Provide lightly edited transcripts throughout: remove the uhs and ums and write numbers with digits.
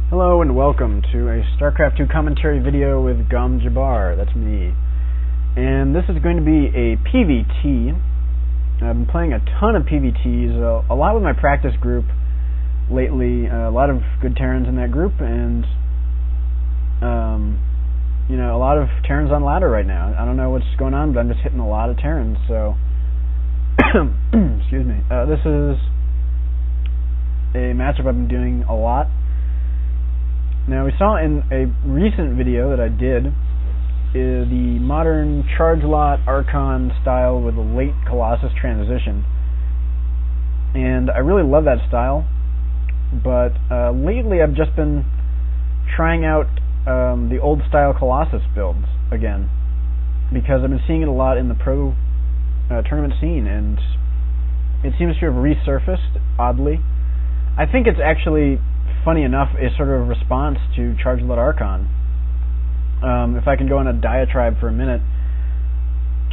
Hello and welcome to a Starcraft 2 commentary video with Gom Jabbar, that's me. And this is going to be a PvT. I've been playing a ton of PvTs, a lot with my practice group lately, a lot of good Terrans in that group, and a lot of Terrans on ladder right now. I don't know what's going on, but I'm just hitting a lot of Terrans, so excuse me. This is a matchup I've been doing a lot. Now, we saw in a recent video that I did the modern charge lot Archon style with a late Colossus transition, and I really love that style, but lately I've just been trying out the old style Colossus builds again, because I've been seeing it a lot in the pro tournament scene, and it seems to have resurfaced, oddly. I think it's actually, funny enough, a sort of response to Charge Lot Archon. If I can go on a diatribe for a minute,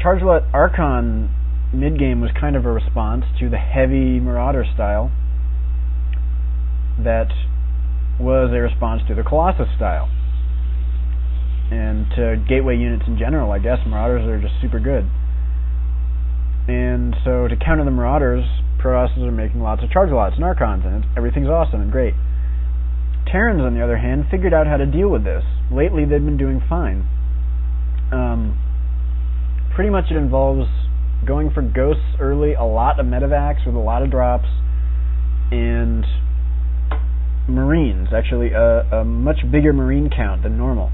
Charge Lot Archon mid-game was kind of a response to the heavy Marauder style that was a response to the Colossus style. And to gateway units in general, I guess. Marauders are just super good. And so to counter the Marauders, Colossus are making lots of Charge Lots and Archons, and everything's awesome and great. Terrans, on the other hand, figured out how to deal with this. Lately, they've been doing fine. Pretty much it involves going for ghosts early, a lot of medevacs with a lot of drops, and Marines, actually a much bigger Marine count than normal.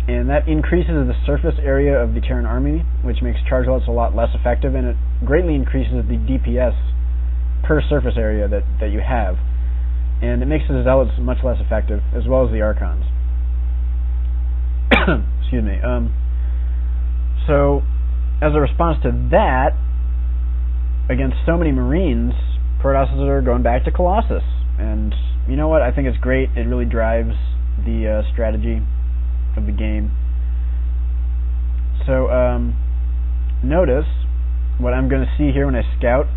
And that increases the surface area of the Terran army, which makes Charge Lots a lot less effective, and it greatly increases the DPS per surface area that you have. And it makes the Zealots much less effective, as well as the Archons. Excuse me. So, as a response to that, against so many Marines, Protosses are going back to Colossus. And you know what? I think it's great. It really drives the strategy of the game. So, notice what I'm going to see here when I scout.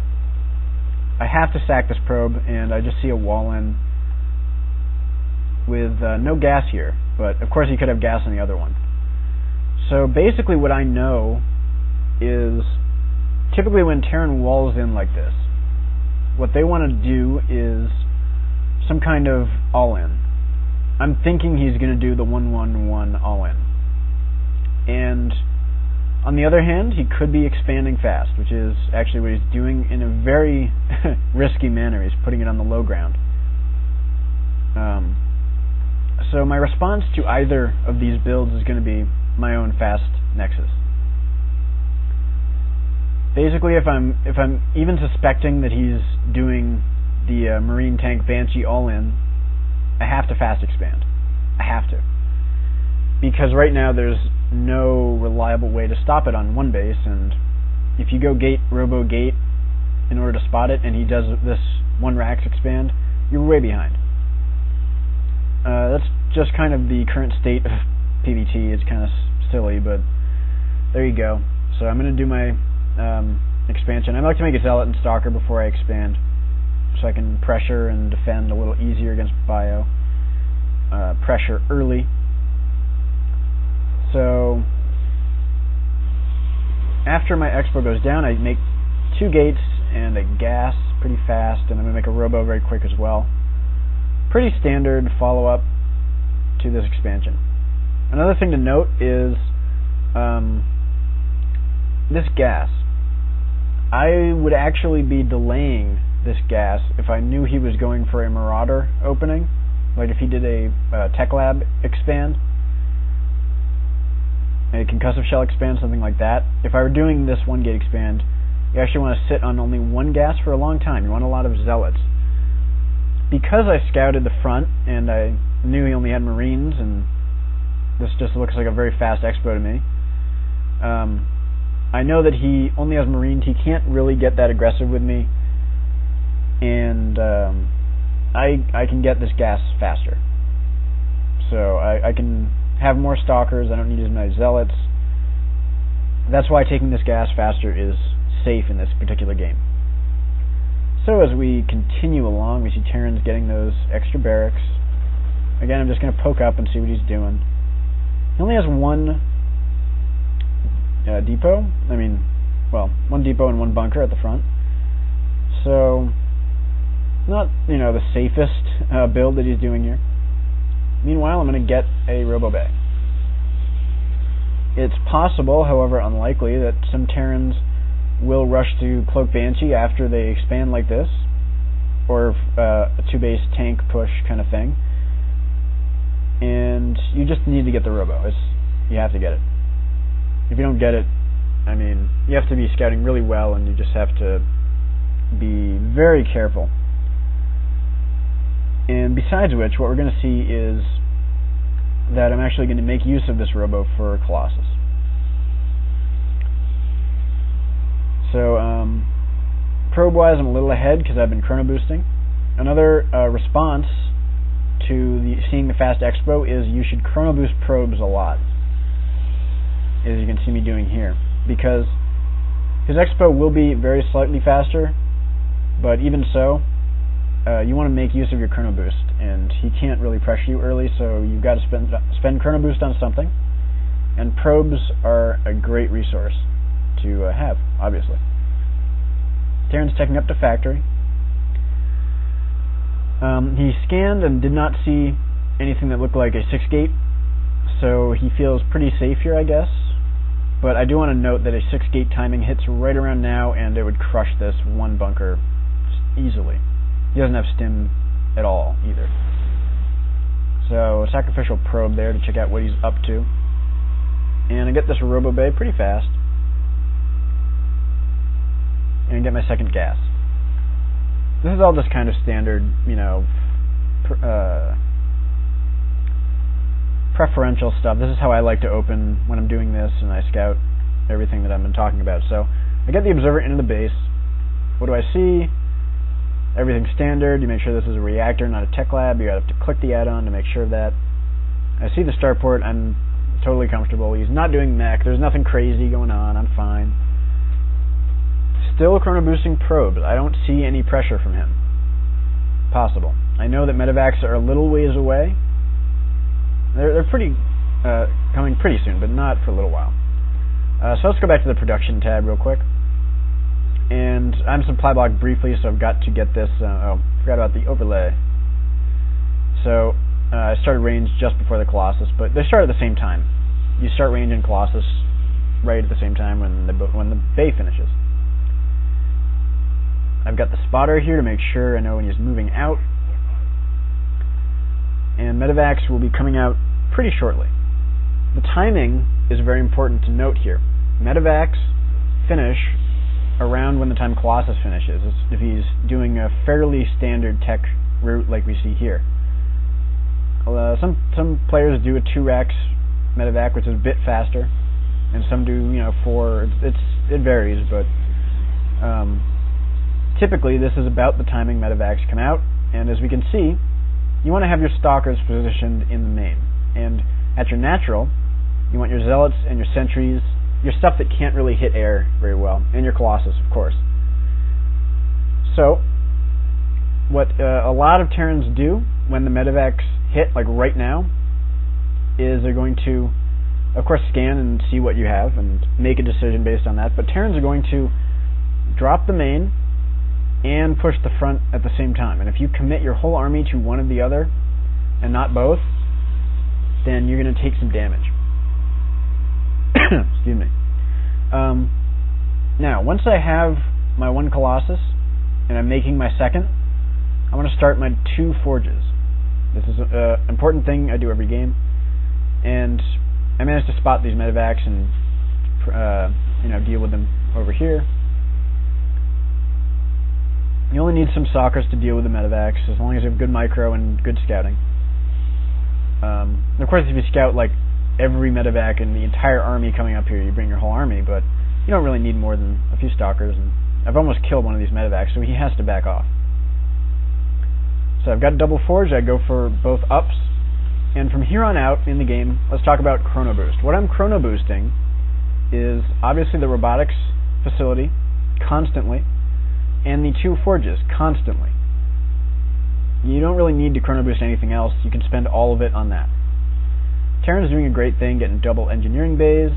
I have to sack this probe, and I just see a wall in with no gas here, but of course you could have gas on the other one. So basically what I know is, typically when Terran walls in like this, what they want to do is some kind of all-in. I'm thinking he's going to do the 1-1-1 all-in. And on the other hand, he could be expanding fast, which is actually what he's doing in a very risky manner. He's putting it on the low ground. So my response to either of these builds is going to be my own fast Nexus. Basically, if I'm even suspecting that he's doing the Marine Tank Banshee all-in, I have to fast expand. I have to. Because right now there's no reliable way to stop it on one base, and if you go robo gate in order to spot it, and he does this one Rax expand, you're way behind. That's just kind of the current state of PvT. It's kind of silly, but there you go. So I'm going to do my expansion. I'd like to make a Zealot and Stalker before I expand, so I can pressure and defend a little easier against bio. Pressure early. So after my expo goes down, I make 2 gates and a gas pretty fast, and I'm going to make a robo very quick as well. Pretty standard follow-up to this expansion. Another thing to note is this gas. I would actually be delaying this gas if I knew he was going for a Marauder opening, like if he did a Tech Lab expand, a concussive shell expand, something like that. If I were doing this 1-gate expand, you actually want to sit on only 1 gas for a long time. You want a lot of Zealots. Because I scouted the front, and I knew he only had Marines, and this just looks like a very fast expo to me, I know that he only has Marines. He can't really get that aggressive with me, and I can get this gas faster. So I can have more Stalkers. I don't need as many Zealots. That's why taking this gas faster is safe in this particular game. So as we continue along, we see Terrans getting those extra barracks. again, I'm just going to poke up and see what he's doing. He only has one depot. One depot and one bunker at the front. So, not, the safest build that he's doing here. Meanwhile, I'm going to get a Robo Bay. It's possible, however unlikely, that some Terrans will rush to Cloak Banshee after they expand like this, or a 2-base tank push kind of thing. And you just need to get the Robo. You have to get it. If you don't get it, you have to be scouting really well, and you just have to be very careful. And besides which, what we're going to see is that I'm actually going to make use of this Robo for Colossus. So, probe-wise, I'm a little ahead because I've been chrono boosting. Another response to seeing the fast expo is you should chrono boost probes a lot, as you can see me doing here, because his expo will be very slightly faster, but even so, you want to make use of your chrono boost, and he can't really pressure you early, so you've got to spend chrono boost on something, and probes are a great resource to have, obviously. Terran's taking up to factory. He scanned and did not see anything that looked like a 6-gate, so he feels pretty safe here, I guess. But I do want to note that a 6-gate timing hits right around now, and it would crush this one bunker easily. He doesn't have stim at all, either. So, sacrificial probe there to check out what he's up to. And I get this Robo Bay pretty fast. And get my second gas. This is all just kind of standard, preferential stuff. This is how I like to open when I'm doing this, and I scout everything that I've been talking about. So, I get the observer into the base. What do I see? Everything's standard. You make sure this is a reactor, not a tech lab. You have to click the add-on to make sure of that. I see the starport. I'm totally comfortable. He's not doing mech. There's nothing crazy going on. I'm fine. Still chrono boosting probes. I don't see any pressure from him. Possible. I know that medevacs are a little ways away. They're pretty coming pretty soon, but not for a little while. So let's go back to the production tab real quick. And I'm supply block briefly, so I've got to get this. Forgot about the overlay. So I started range just before the Colossus, but they start at the same time. You start range in Colossus right at the same time when the bay finishes. I've got the spotter here to make sure I know when he's moving out. And medevacs will be coming out pretty shortly. The timing is very important to note here. Medevacs finish around when the time Colossus finishes, if he's doing a fairly standard tech route like we see here. Some players do a 2-rax medevac, which is a bit faster, and some do 4. It varies, but typically this is about the timing medevacs come out, and as we can see, you want to have your stalkers positioned in the main, and at your natural, you want your zealots and your sentries, your stuff that can't really hit air very well, and your Colossus, of course. So, what a lot of Terrans do when the medevacs hit, like right now, is they're going to, of course, scan and see what you have and make a decision based on that, but Terrans are going to drop the main and push the front at the same time. And if you commit your whole army to one or the other, and not both, then you're going to take some damage. Excuse me. Now, once I have my one Colossus, and I'm making my second, I want to start my 2 forges. This is an important thing I do every game, and I managed to spot these medevacs and deal with them over here. You only need some stalkers to deal with the medevacs, as long as you have good micro and good scouting. And of course, if you scout like every medevac and the entire army coming up here, you bring your whole army, but you don't really need more than a few stalkers. And I've almost killed one of these medevacs, so he has to back off. So I've got a double forge. I go for both ups, and from here on out in the game, let's talk about chrono boost. What I'm chrono boosting is obviously the robotics facility constantly, and the 2 forges constantly. you don't really need to chrono boost anything else. You can spend all of it on that. Terran's doing a great thing, getting double engineering bays.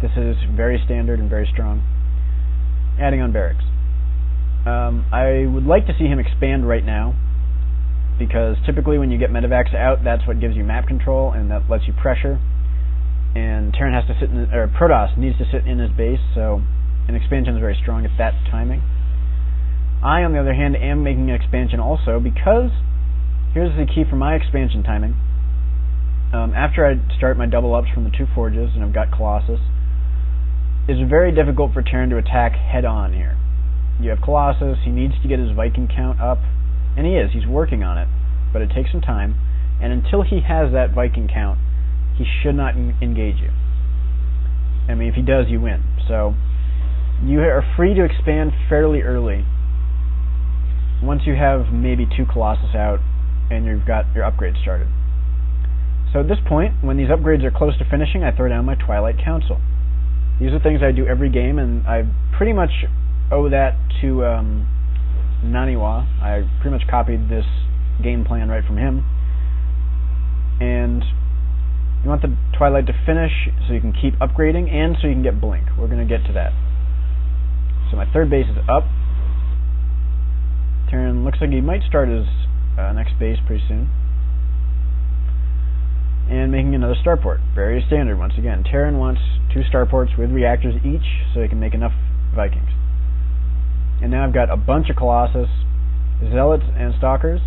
This is very standard and very strong. Adding on barracks. I would like to see him expand right now, because typically when you get medevacs out, that's what gives you map control and that lets you pressure. And Terran has to sit in, or Protoss needs to sit in his base, so an expansion is very strong at that timing. I, on the other hand, am making an expansion also, because here's the key for my expansion timing. After I start my double ups from the 2 forges and I've got Colossus, it's very difficult for Terran to attack head on here. You have Colossus, he needs to get his Viking count up, and he's working on it, but it takes some time, and until he has that Viking count, he should not engage you. I mean, if he does, you win. So, you are free to expand fairly early, once you have maybe 2 Colossus out, and you've got your upgrades started. So at this point, when these upgrades are close to finishing, I throw down my Twilight Council. These are things I do every game, and I pretty much owe that to Naniwa. I pretty much copied this game plan right from him. And you want the Twilight to finish so you can keep upgrading and so you can get Blink. We're going to get to that. So my 3rd base is up. Terran looks like he might start his next base pretty soon. And making another starport. Very standard once again. Terran wants 2 starports with reactors each so he can make enough Vikings. And now I've got a bunch of Colossus, Zealots, and Stalkers.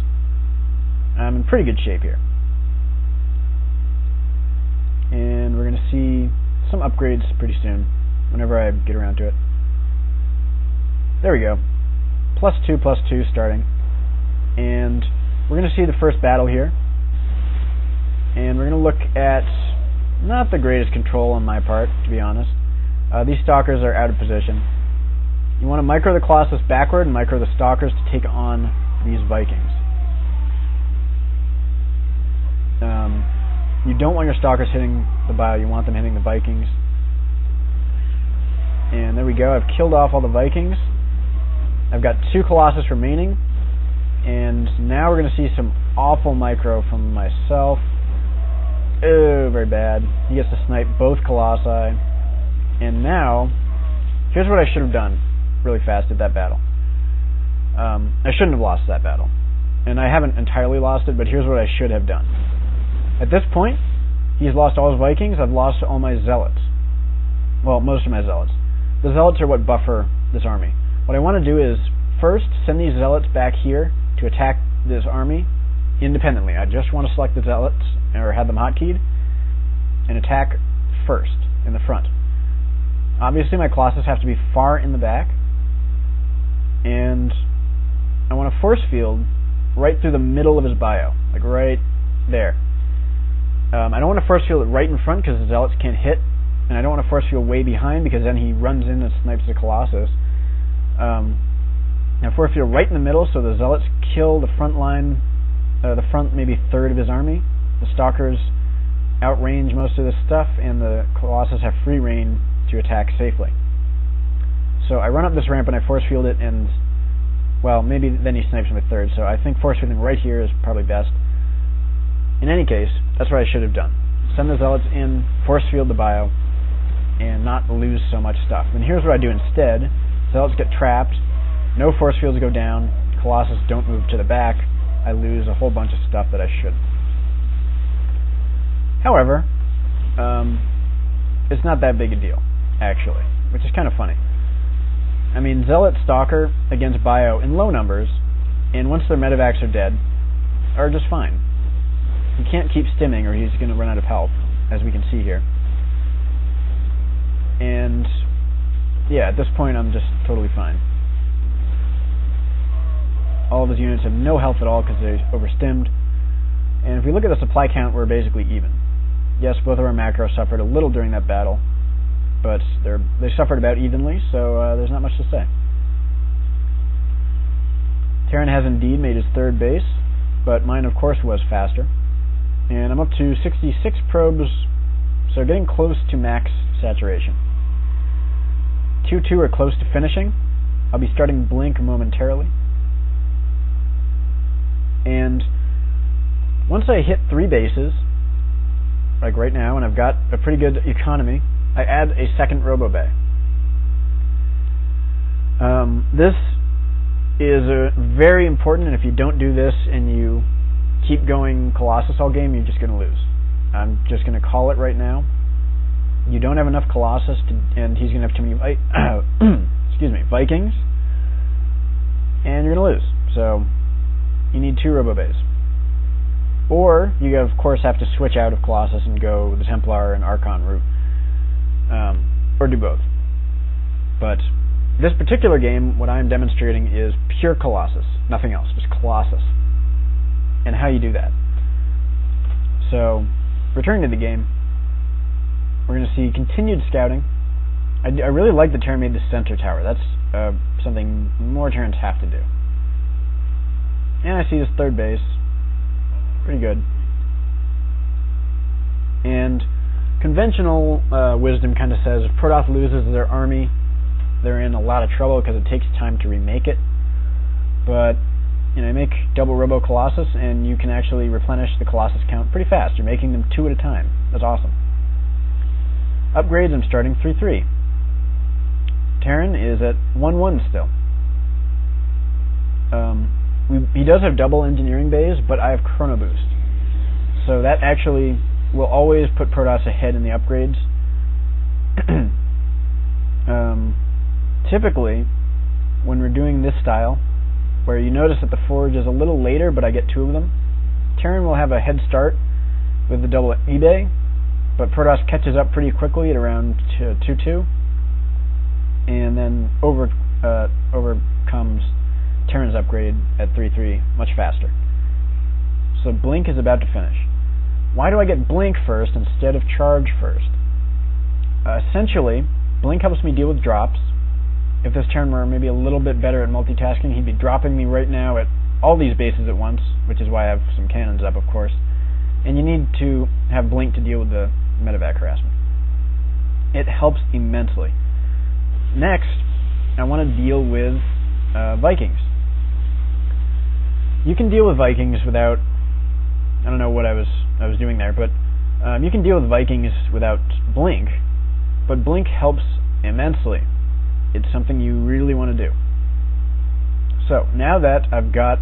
I'm in pretty good shape here. And we're going to see some upgrades pretty soon, whenever I get around to it. There we go. +2/+2 starting. And we're going to see the first battle here. And we're going to look at not the greatest control on my part, to be honest. These Stalkers are out of position. You want to micro the Colossus backward and micro the Stalkers to take on these Vikings. You don't want your Stalkers hitting the bio, you want them hitting the Vikings. And there we go, I've killed off all the Vikings. I've got 2 Colossus remaining. And now we're going to see some awful micro from myself. Oh, very bad. He gets to snipe both Colossi. And now, here's what I should have done really fast at that battle. I shouldn't have lost that battle. And I haven't entirely lost it, but here's what I should have done. At this point, he's lost all his Vikings, I've lost all my Zealots. Well, most of my Zealots. The Zealots are what buffer this army. What I want to do is, first, send these Zealots back here to attack this army independently. I just want to select the Zealots, or have them hotkeyed, and attack first, in the front. Obviously, my Colossus have to be far in the back, and I want to force field right through the middle of his bio, like right there. I don't want to force field it right in front because the Zealots can't hit, and I don't want to force field way behind because then he runs in and snipes the Colossus. Now force field right in the middle so the Zealots kill the front line, the front maybe third of his army. The Stalkers outrange most of this stuff, and the Colossus have free reign to attack safely. So I run up this ramp and I force field it, and well, maybe then he snipes my third, so I think force fielding right here is probably best. In any case, that's what I should have done. Send the Zealots in, force field the bio, and not lose so much stuff. And here's what I do instead. Zealots get trapped, no force fields go down, Colossus don't move to the back, I lose a whole bunch of stuff that I should. However, it's not that big a deal, actually, which is kind of funny. I mean, Zealot Stalker against bio in low numbers, and once their medevacs are dead, are just fine. He can't keep stimming or he's going to run out of health, as we can see here. And yeah, at this point I'm just totally fine. All of his units have no health at all because they overstimmed. And if we look at the supply count, we're basically even. Yes, both of our macros suffered a little during that battle, but they suffered about evenly, so there's not much to say. Terran has indeed made his third base, but mine of course was faster. And I'm up to 66 probes, so getting close to max saturation. 2-2 are close to finishing. I'll be starting Blink momentarily. And once I hit 3 bases, like right now, and I've got a pretty good economy, I add a second robo-bay. This is very important, and if you don't do this and you keep going Colossus all game, you're just going to lose. I'm just going to call it right now. You don't have enough Colossus, and he's going to have too many Vikings, and you're going to lose. So you need 2 robo-bays. Or you, of course, have to switch out of Colossus and go the Templar and Archon route. Or do both. But this particular game, what I'm demonstrating is pure Colossus. Nothing else, just Colossus. And how you do that. So, returning to the game, we're going to see continued scouting. I really like the Terran made the center tower. That's something more Terrans have to do. And I see this 3rd base. Pretty good. And conventional wisdom kind of says if Protoss loses their army, they're in a lot of trouble because it takes time to remake it. But you make double Robo Colossus, and you can actually replenish the Colossus count pretty fast. You're making them 2 at a time. That's awesome. Upgrades, I'm starting 3-3. Terran is at 1-1 still. He does have double engineering bays, but I have Chrono Boost. So that actually will always put Protoss ahead in the upgrades. Typically, when we're doing this style, where you notice that the Forge is a little later, but I get 2 of them, Terran will have a head start with the double eBay, but Protoss catches up pretty quickly at around 2-2, and then overcomes Terran's upgrade at 3-3 much faster. So Blink is about to finish. Why do I get Blink first instead of Charge first? Essentially, Blink helps me deal with drops. If this Terran were maybe a little bit better at multitasking, he'd be dropping me right now at all these bases at once, which is why I have some cannons up, of course. And you need to have Blink to deal with the medevac harassment. It helps immensely. Next, I want to deal with Vikings. You can deal with Vikings without, I don't know what I was doing there, but you can deal with Vikings without Blink, but Blink helps immensely. It's something you really want to do. So, now that I've got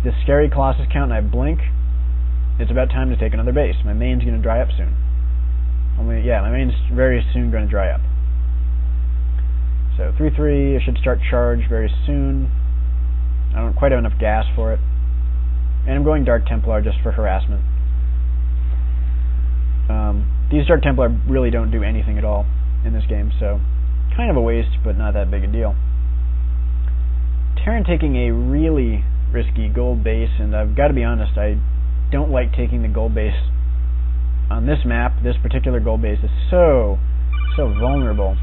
this scary Colossus count and I have Blink, it's about time to take another base. My main's going to dry up soon. My main's very soon going to dry up. So 3-3, I should start Charge very soon. I don't quite have enough gas for it. And I'm going Dark Templar just for harassment. These Dark Templar really don't do anything at all in this game, so kind of a waste, but not that big a deal. Terran taking a really risky gold base, and I've got to be honest, I don't like taking the gold base on this map. This particular gold base is so vulnerable.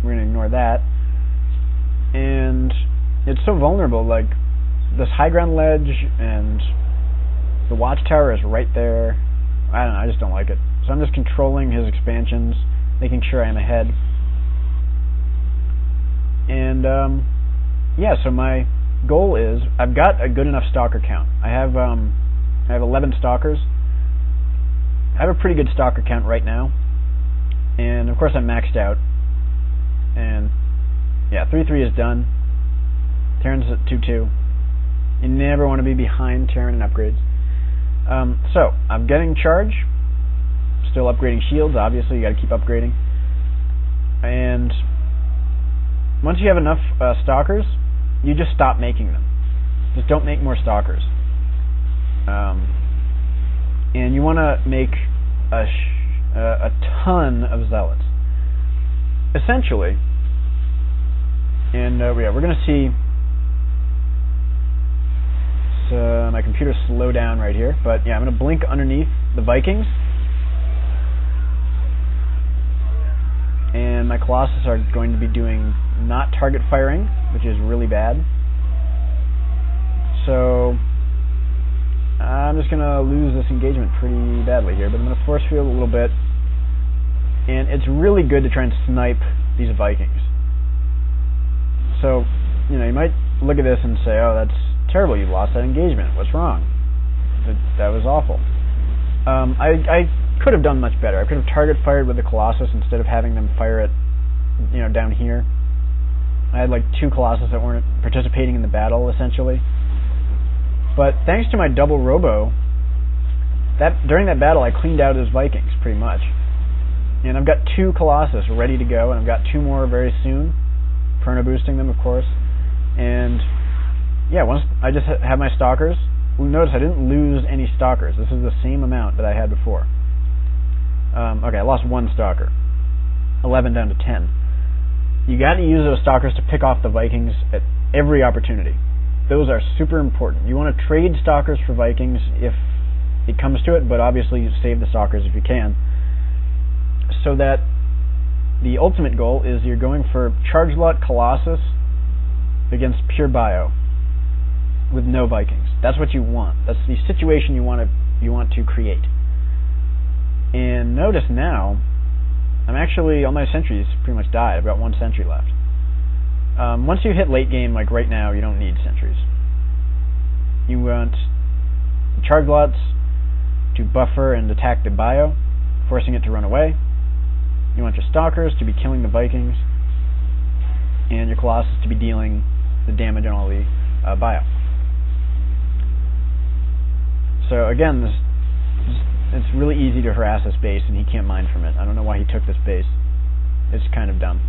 We're going to ignore that. And it's so vulnerable, like this high ground ledge and the watchtower is right there. I don't know, I just don't like it. So I'm just controlling his expansions, making sure I'm ahead. And so my goal is I've got a good enough stalker count. I have 11 stalkers. I have a pretty good stalker count right now. And of course I'm maxed out. And yeah, 3-3 is done. Terran's at 2-2. You never want to be behind Terran in upgrades. So I'm getting Charge. Still upgrading shields, obviously, you got to keep upgrading. And once you have enough stalkers, you just stop making them. Just don't make more stalkers. And you want to make a ton of zealots. Essentially, and we're going to see my computer slow down right here, but yeah, I'm going to blink underneath the Vikings. And my Colossus are going to be doing not target firing, which is really bad. So I'm just going to lose this engagement pretty badly here, but I'm going to force field a little bit. And it's really good to try and snipe these Vikings. So, you might look at this and say, oh, that's terrible, you lost that engagement, what's wrong? That was awful. I could have done much better. I could have target fired with the Colossus instead of having them fire it, down here. I had like 2 Colossus that weren't participating in the battle, essentially. But thanks to my double robo, during that battle I cleaned out his Vikings, pretty much. And I've got 2 Colossus ready to go, and I've got 2 more very soon. Perna boosting them, of course. And yeah, once I just have my Stalkers. Notice I didn't lose any Stalkers. This is the same amount that I had before. Okay, I lost 1 Stalker. 11 down to 10. You got to use those Stalkers to pick off the Vikings at every opportunity. Those are super important. You want to trade Stalkers for Vikings if it comes to it, but obviously you save the Stalkers if you can. So that the ultimate goal is you're going for Charge Lot Colossus against pure bio with no Vikings. That's what you want. That's the situation you want to create. And notice now, I'm actually, all my sentries pretty much died. I've got 1 sentry left. Once you hit late game, like right now, you don't need sentries. You want Charge Lots to buffer and attack the bio, forcing it to run away. You want your Stalkers to be killing the Vikings, and your Colossus to be dealing the damage on all the bio. So again, it's really easy to harass this base, and he can't mine from it. I don't know why he took this base. It's kind of dumb.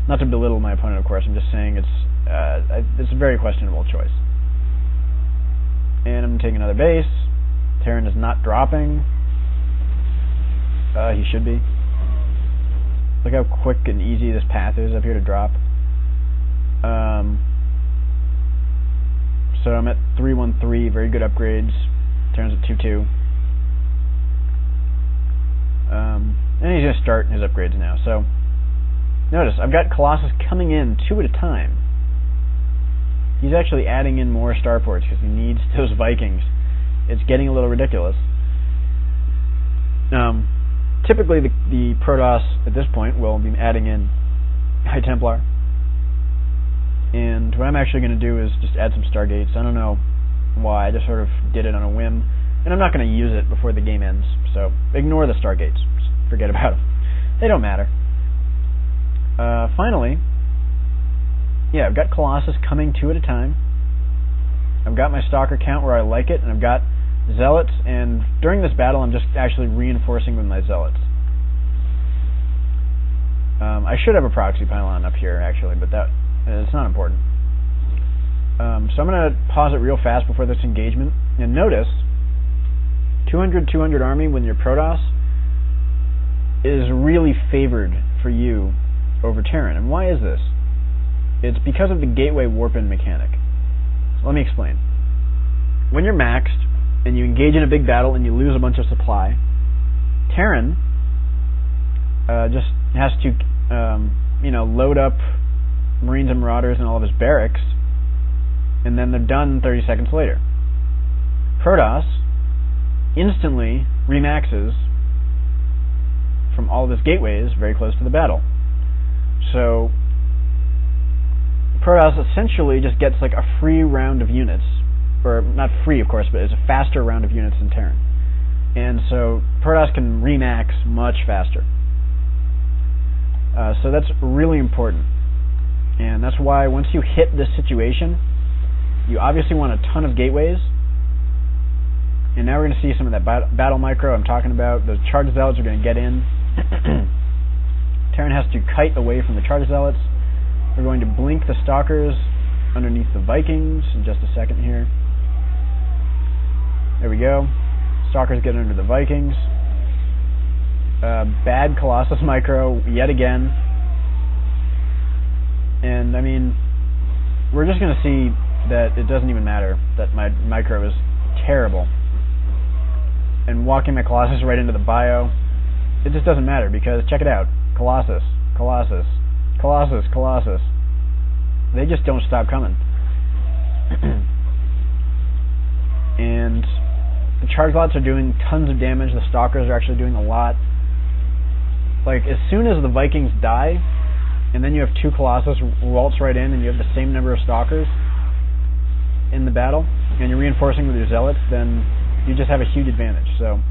Not to belittle my opponent, of course. I'm just saying it's a very questionable choice. And I'm taking another base. Terran is not dropping. He should be. Look how quick and easy this path is up here to drop. So I'm at 313, very good upgrades. Terran's at 2-2. And he's going to start his upgrades now. So notice, I've got Colossus coming in 2 at a time. He's actually adding in more starports because he needs those Vikings. It's getting a little ridiculous. Typically, the Protoss at this point will be adding in High Templar. And what I'm actually going to do is just add some Stargates. I don't know why, I just sort of did it on a whim. And I'm not going to use it before the game ends, so ignore the Stargates. Just forget about them. They don't matter. Finally, yeah, I've got Colossus coming 2 at a time. I've got my Stalker count where I like it, and I've got Zealots, and during this battle I'm just actually reinforcing with my Zealots. I should have a proxy pylon up here, actually, but it's not important. So I'm going to pause it real fast before this engagement, and notice 200-200 army when you're Protoss is really favored for you over Terran. And why is this? It's because of the gateway warp-in mechanic. So let me explain. When you're maxed and you engage in a big battle and you lose a bunch of supply, Terran just has to load up Marines and Marauders and all of his barracks, and then they're done 30 seconds later. Protoss instantly remaxes from all of his gateways very close to the battle. So Protoss essentially just gets like a free round of units, or not free of course, but it's a faster round of units than Terran. And so Protoss can remax much faster. So that's really important. And that's why once you hit this situation, you obviously want a ton of gateways. And now we're going to see some of that battle micro I'm talking about. The Charge Zealots are going to get in. Terran has to kite away from the Charge Zealots. We're going to blink the Stalkers underneath the Vikings in just a second here. There we go. Stalkers get under the Vikings. Bad Colossus micro yet again. And I mean, we're just going to see that it doesn't even matter that my micro is terrible. And walking my Colossus right into the bio, it just doesn't matter because check it out. Colossus, Colossus, Colossus, Colossus. They just don't stop coming. And the Charge Lots are doing tons of damage. The Stalkers are actually doing a lot. Like, as soon as the Vikings die, and then you have 2 Colossus waltz right in, and you have the same number of Stalkers in the battle, and you're reinforcing with your Zealots, then you just have a huge advantage. So,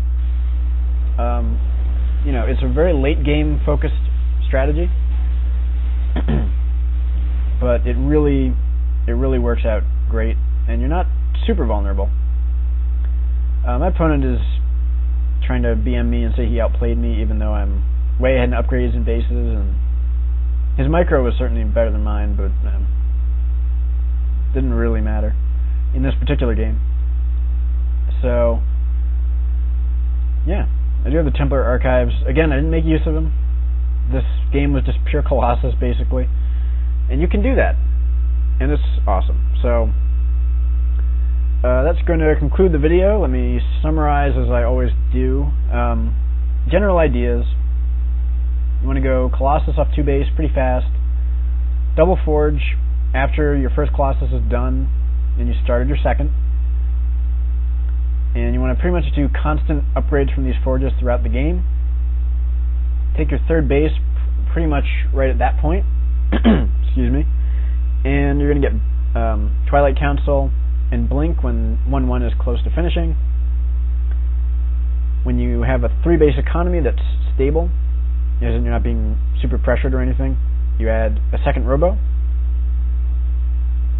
you know, it's a very late game focused strategy, but it really works out great, and you're not super vulnerable. My opponent is trying to BM me and say he outplayed me, even though I'm way ahead in upgrades and bases, and his micro was certainly better than mine, but didn't really matter in this particular game. So, yeah, I do have the Templar archives. Again, I didn't make use of them. This game was just pure Colossus, basically, and you can do that, and it's awesome. So, that's going to conclude the video. Let me summarize as I always do. General ideas. You want to go Colossus off 2 base pretty fast. Double forge after your first Colossus is done and you started your second. And you want to pretty much do constant upgrades from these forges throughout the game. Take your 3rd base pretty much right at that point. Excuse me. And you're going to get Twilight Council and Blink when 1-1 is close to finishing. When you have a 3-base economy that's stable, as in you're not being super pressured or anything, you add a 2nd Robo,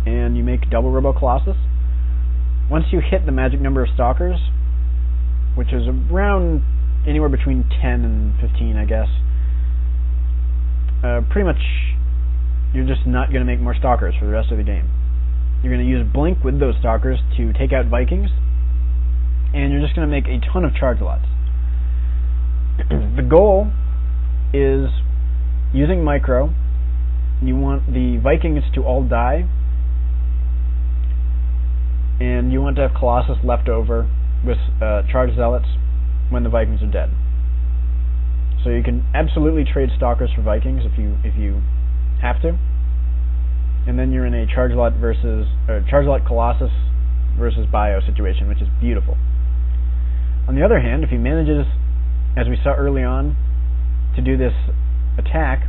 and you make double Robo Colossus. Once you hit the magic number of Stalkers, which is around anywhere between 10 and 15, I guess, pretty much you're just not going to make more Stalkers for the rest of the game. You're going to use Blink with those Stalkers to take out Vikings, and you're just going to make a ton of charge lots. The goal is using micro. You want the Vikings to all die, and you want to have Colossus left over with charge Zealots when the Vikings are dead. So you can absolutely trade Stalkers for Vikings if you have to. And then you're in a charge lot Colossus versus Bio situation, which is beautiful. On the other hand, if he manages, as we saw early on, to do this attack,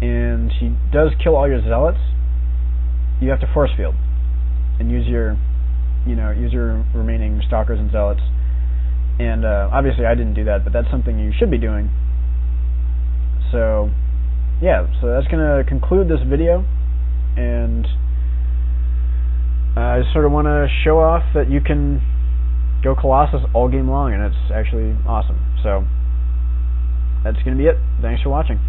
and he does kill all your Zealots, you have to force field and use your remaining Stalkers and Zealots. And obviously, I didn't do that, but that's something you should be doing. So, yeah, so that's going to conclude this video, and I sort of want to show off that you can go Colossus all game long, and it's actually awesome. So, that's going to be it. Thanks for watching.